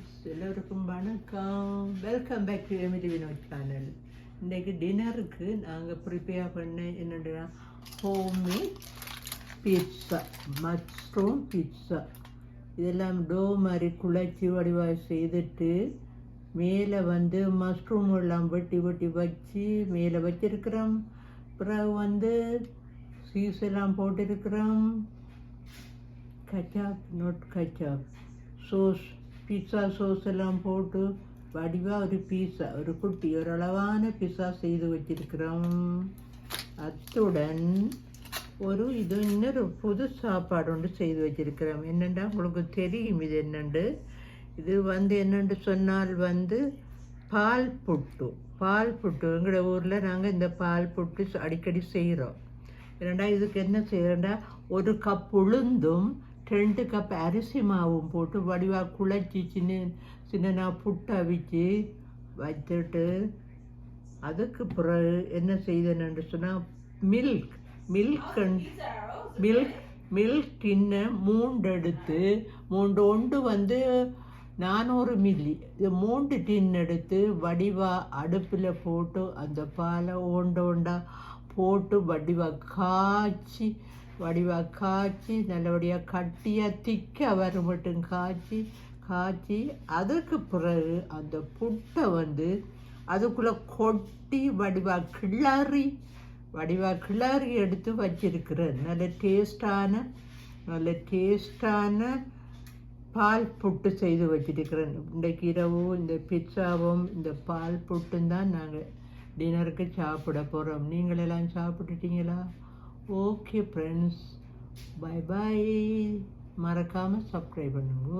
Friends, எல்லோருக்கும் வணக்கம். Welcome back to Emily Vinod channel. இன்றைக்கு டின்னருக்கு நாங்கள் ப்ரிப்பேர் பண்ண என்னென்னா ஹோம்மேட் பீட்ஸா, மஷ்ரூம் பீட்ஸா. இதெல்லாம் டோ மாதிரி குழச்சி வடிவாக செய்துட்டு மேலே மஷ்ரூம் எல்லாம் வெட்டி வெட்டி வச்சு மேலே வச்சிருக்கிறோம். பிறகு சீஸ் எல்லாம் போட்டிருக்கிறோம். கச்சாப், நோட் கச்சாப், சோஸ், பீட்சா சோஸ் எல்லாம் போட்டு வடிவாக ஒரு பீஸா, ஒரு குட்டி ஒரு அளவான பீஸா செய்து வச்சிருக்கிறோம். அத்துடன் இன்னொரு புது சாப்பாடு ஒன்று செய்து வச்சிருக்கிறோம். என்னென்னா உங்களுக்கு தெரியும் இது என்னண்டு. இது என்னென்று சொன்னால் பால் புட்டு. எங்களோட ஊரில் நாங்கள் இந்த பால் புட்டு அடிக்கடி செய்கிறோம். ஏன்னா இதுக்கு என்ன செய்கிறோன்னா, ஒரு கப் உளுந்தும் 2 கப் அரிசி மாவும் போட்டு வடிவாக குழச்சி சின்ன புட்டை வச்சுட்டு அதுக்கு பிறகு என்ன செய்தேன்னு சொன்னால் மில்க் டின்னை 3 எடுத்து 3 400 மில்லி, இது 3 டின் எடுத்து வடிவாக அடுப்பில் போட்டு அந்த பாலை ஒண்டா போட்டு வடிவாக காய்ச்சி நல்லபடியாக கட்டியாக திக்க வர மட்டும் காய்ச்சி அதுக்கு பிறகு அந்த புட்டை அதுக்குள்ளே கொட்டி வடிவாக கிளறி எடுத்து வச்சிருக்கிறேன். நல்ல டேஸ்டான பால் புட்டு செய்து வச்சிருக்கிறேன். இன்றைக்கு இரவு இந்த பிட்சாவும் இந்த பால் புட்டும் தான் நாங்கள் டின்னருக்கு சாப்பிட போகிறோம். நீங்களெல்லாம் சாப்பிட்டுட்டீங்களா? Okay friends, bye bye. மறக்காமல் சப்ஸ்கிரைப் பண்ணுங்க.